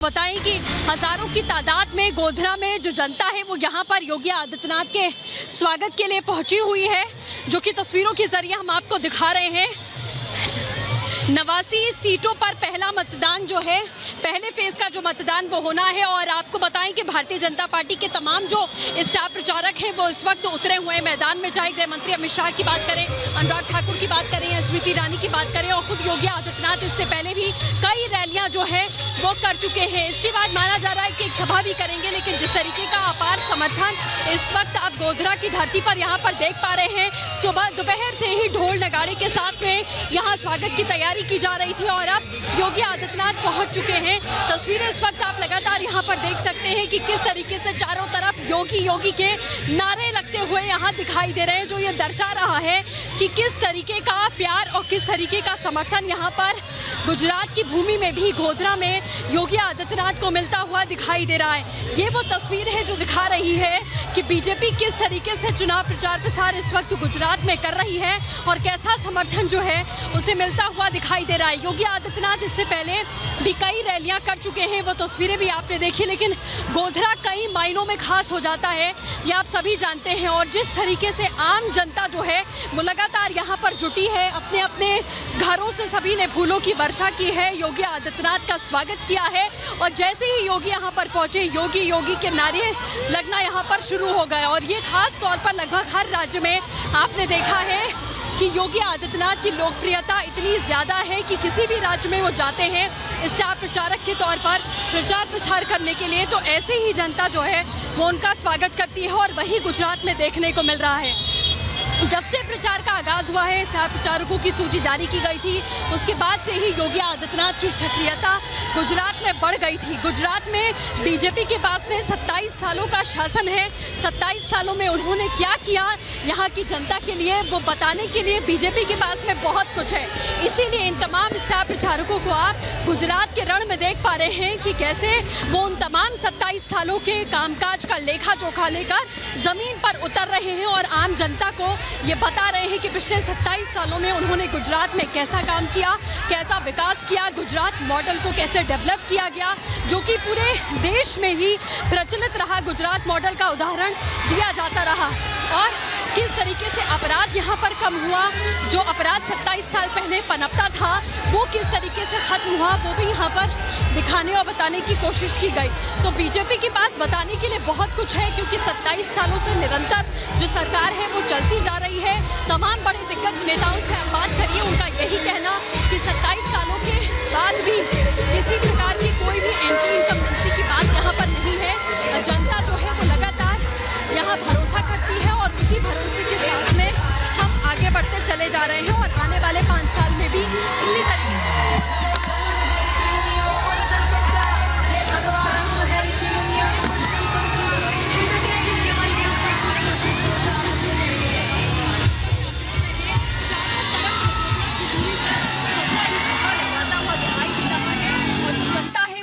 बताएं कि हजारों की तादाद में गोधरा में जो जनता है वो यहाँ पर योगी आदित्यनाथ के स्वागत के लिए पहुंची हुई है, जो कि तस्वीरों के जरिए हम आपको दिखा रहे हैं। 89 सीटों पर पहला मतदान जो है, पहले फेज का जो मतदान वो होना है। और आपको बताएं कि भारतीय जनता पार्टी के तमाम जो स्टार प्रचारक हैं वो इस वक्त उतरे हुए हैं मैदान में। चाहे गृह मंत्री अमित शाह की बात करें, अनुराग ठाकुर की बात करें या स्मृति ईरानी की बात करें, और खुद योगी आदित्यनाथ इससे पहले भी कई रैलियां जो है वो कर चुके हैं। इसके बाद माना जा रहा है कि एक सभा भी करेंगे, लेकिन जिस तरीके का अपार समर्थन इस वक्त आप गोधरा की धरती पर यहाँ पर देख पा रहे हैं, सुबह दोपहर से ही ढोल नगाड़े के साथ में यहाँ स्वागत की तैयारी की जा रही थी और अब योगी आदित्यनाथ पहुंच चुके हैं। तस्वीरें इस वक्त आप लगातार यहाँ पर देख सकते हैं कि किस तरीके से चारों तरफ योगी योगी के नारे लगते हुए यहाँ दिखाई दे रहे हैं, जो ये दर्शा रहा है कि किस तरीके का प्यार और किस तरीके का समर्थन यहाँ पर गुजरात की भूमि में भी गोधरा में योगी आदित्यनाथ को मिलता हुआ दिखाई दे रहा है। ये वो तस्वीर है जो दिखा रही है कि बीजेपी किस तरीके से चुनाव प्रचार प्रसार इस वक्त गुजरात में कर रही है और कैसा समर्थन जो है उसे मिलता हुआ दिखाई दे रहा है। योगी आदित्यनाथ इससे पहले भी कई रैलियां कर चुके हैं, वो तस्वीरें भी आपने देखी, लेकिन गोधरा कई मायनों में खास हो जाता है, ये आप सभी जानते हैं। और जिस तरीके से आम जनता जो है वो लगातार यहाँ पर जुटी है, अपने अपने घरों से सभी ने फूलों की वर्षा की है, योगी आदित्यनाथ का स्वागत किया है। और जैसे ही योगी यहाँ पर पहुंचे, योगी योगी के नारे लगना यहाँ पर शुरू हो गए। और ये खास तौर पर लगभग हर राज्य में आपने देखा है कि योगी आदित्यनाथ की लोकप्रियता इतनी ज़्यादा है कि किसी भी राज्य में वो जाते हैं स्टार प्रचारक के तौर पर प्रचार प्रसार करने के लिए, तो ऐसे ही जनता जो है वो उनका स्वागत करती है। और वही गुजरात में देखने को मिल रहा है। जब से प्रचार का आगाज़ हुआ है, स्टार प्रचारकों की सूची जारी की गई थी, उसके बाद से ही योगी आदित्यनाथ की सक्रियता गुजरात में बढ़ गई थी। गुजरात में बीजेपी के पास में 27 सालों का शासन है। 27 सालों में उन्होंने क्या किया यहाँ की जनता के लिए, वो बताने के लिए बीजेपी के पास में बहुत कुछ है। इसीलिए इन तमाम स्टार प्रचारकों को आप गुजरात के रण में देख पा रहे हैं कि कैसे वो उन तमाम 27 सालों के कामकाज का लेखा जोखा लेकर ज़मीन पर उतर रहे हैं और आम जनता को ये बता रहे हैं कि पिछले 27 सालों में उन्होंने गुजरात में कैसा काम किया, कैसा विकास किया, गुजरात मॉडल को कैसे डेवलप किया गया, जो कि पूरे देश में ही प्रचलित रहा। गुजरात मॉडल का उदाहरण दिया जाता रहा। और किस तरीके से अपराध यहाँ पर कम हुआ, जो अपराध 27 साल पहले पनपता था वो किस तरीके से खत्म हुआ, वो भी यहाँ पर दिखाने और बताने की कोशिश की गई। तो बीजेपी के पास बताने के लिए बहुत कुछ है, क्योंकि 27 सालों से निरंतर जो सरकार है वो चलती जा रही है। तमाम बड़े दिग्गज नेताओं से आप बात करिए, उनका यही कहना कि 27 सालों के बाद भी किसी प्रकार की कोई भी एंटी इनकम्बेंसी की बात यहाँ पर नहीं है। जनता जो है वो लगातार यहाँ भरोसा करती है और उसी भरोसे के साथ में हम आगे बढ़ते चले जा रहे हैं। और आने वाले 5 साल में भी इसी तरीके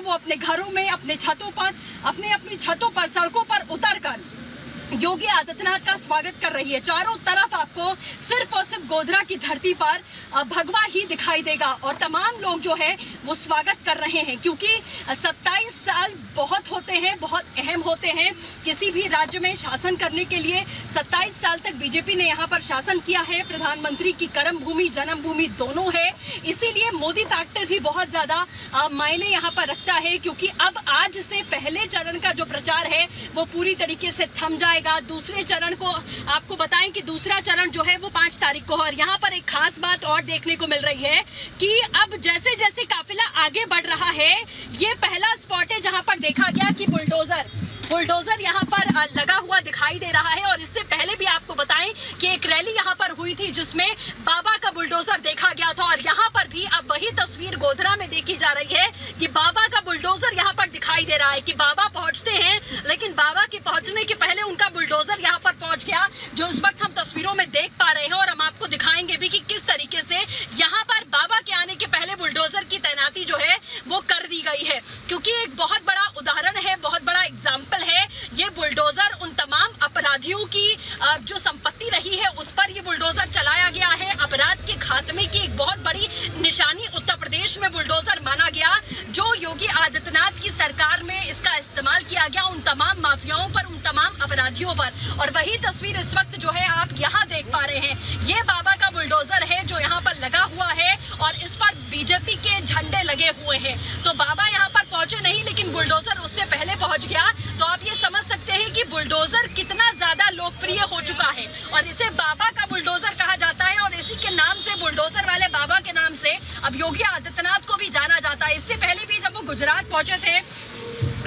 अपने घरों में, अपने छतों पर, अपनी छतों पर, सड़कों पर उतरकर योगी आदित्यनाथ का स्वागत कर रही है। चारों तरफ आपको सिर्फ और सिर्फ गोधरा की धरती पर भगवा ही दिखाई देगा और तमाम लोग जो है वो स्वागत कर रहे हैं, क्योंकि 27 साल बहुत होते हैं, बहुत अहम होते हैं किसी भी राज्य में शासन करने के लिए। 27 साल तक बीजेपी ने यहाँ पर शासन किया है। प्रधानमंत्री की कर्म भूमि जन्मभूमि दोनों है, इसीलिए मोदी फैक्टर भी बहुत ज़्यादा मायने यहाँ पर रखता है, क्योंकि अब आज से पहले चरण का जो प्रचार है वो पूरी तरीके से थम जाए। दूसरे चरण को आपको बताएं कि दूसरा चरण जो है वो 5 तारीख को है। और यहाँ पर एक खास बात और देखने को मिल रही है कि अब जैसे जैसे काफिला आगे बढ़ रहा है, ये पहला स्पॉट है जहाँ पर देखा गया कि बुलडोजर यहाँ पर लगा हुआ दिखाई दे रहा है। और इससे पहले भी आपको बताएं कि एक रैली यहाँ पर हुई थी जिसमें बाबा का बुलडोजर देखा गया था। और यहाँ पर भी अब वही तस्वीर गोधरा में देखी जा रही है कि बाबा का बुलडोजर यहाँ पर दिखाई दे रहा है कि बाबा पहुंचते हैं, लेकिन बाबा के पहुंचने के पहले उनका बुलडोजर यहाँ पर पहुंच गया, जो इस वक्त हम तस्वीरों में देख पा रहे हैं। और हम आपको दिखाएंगे भी कि किस तरीके से यहाँ पर बाबा के आने के पहले बुलडोजर की तैनाती जो है वो कर दी गई है, क्योंकि एक बहुत बड़ा उदाहरण है, बहुत बड़ा एग्जाम्पल है। ये बुलडोजर उन तमाम अपराधियों की जो संपत्ति रही है उस पर ये बुलडोजर चलाया गया है। अपराध के खात्मे की एक बहुत बड़ी निशानी उत्तर प्रदेश में बुलडोजर माना गया, जो योगी आदित्यनाथ की सरकार किया गया उन तमाम माफियाओं पर, उन तमाम अपराधियों पर। और वही तस्वीर इस वक्त जो है आप यहाँ देख पा रहे हैं, ये बाबा का बुलडोजर है जो यहाँ पर लगा हुआ है और इस पर बीजेपी के झंडे लगे हुए हैं। तो बाबा यहाँ पर पहुंचे नहीं, लेकिन बुलडोजर उससे पहले पहुंच गया। तो आप ये समझ सकते हैं कि बुलडोजर कितना ज्यादा लोकप्रिय हो चुका है और इसे बाबा का बुलडोजर कहा जाता है। और इसी के नाम से, बुलडोजर वाले बाबा के नाम से अब योगी आदित्यनाथ को भी जाना जाता है। इससे पहले भी जब वो गुजरात पहुंचे थे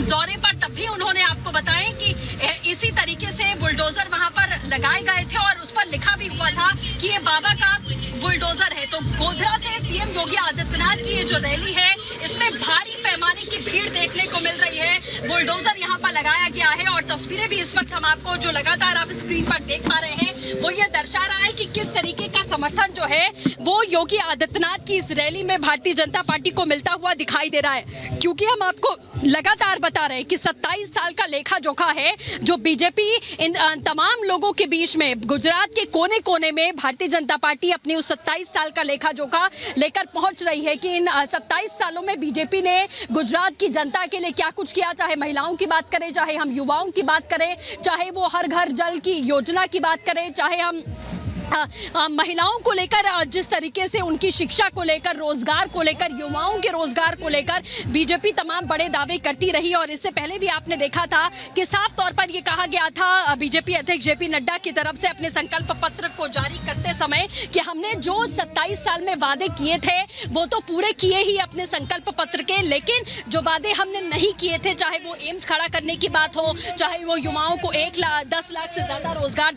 दौरे पर, तब भी उन्होंने आपको बताया कि इसी तरीके से बुलडोजर वहां पर लगाए गए थे और उस पर लिखा भी हुआ था कि ये बाबा का बुलडोजर है। तो गोधरा से सीएम योगी आदित्यनाथ की ये जो रैली है, इसमें भारी पैमाने की भीड़ देखने को मिल रही है। बुलडोजर यहाँ पर लगाया गया है और तस्वीरें भी इस वक्त हम आपको जो लगातार आप स्क्रीन पर देख पा रहे हैं, वो ये दर्शा रहा है कि किस तरीके का समर्थन जो है वो योगी आदित्यनाथ की इस रैली में भारतीय जनता पार्टी को मिलता हुआ दिखाई दे रहा है। क्योंकि हम आपको लगातार बता रहे हैं कि 27 साल का लेखा जोखा है जो बीजेपी इन तमाम लोगों के बीच में, गुजरात के कोने कोने में भारतीय जनता पार्टी अपनी उस 27 साल का लेखा जोखा लेकर पहुंच रही है कि इन 27 सालों में बीजेपी ने गुजरात की जनता के लिए क्या कुछ किया। चाहे महिलाओं की बात करें, चाहे हम युवाओं की बात करें, चाहे वो हर घर जल की योजना की बात करें, चाहे हम महिलाओं को लेकर जिस तरीके से उनकी शिक्षा को लेकर, रोजगार को लेकर, युवाओं के रोजगार को लेकर बीजेपी तमाम बड़े दावे करती रही। और इससे पहले भी आपने देखा था कि साफ तौर पर यह कहा गया था बीजेपी अध्यक्ष जेपी नड्डा की तरफ से अपने संकल्प पत्र को जारी करते समय कि हमने जो 27 साल में वादे किए थे वो तो पूरे किए ही अपने संकल्प पत्र के, लेकिन जो वादे हमने नहीं किए थे, चाहे वो एम्स खड़ा करने की बात हो, चाहे वो युवाओं को 10 लाख से ज्यादा रोजगार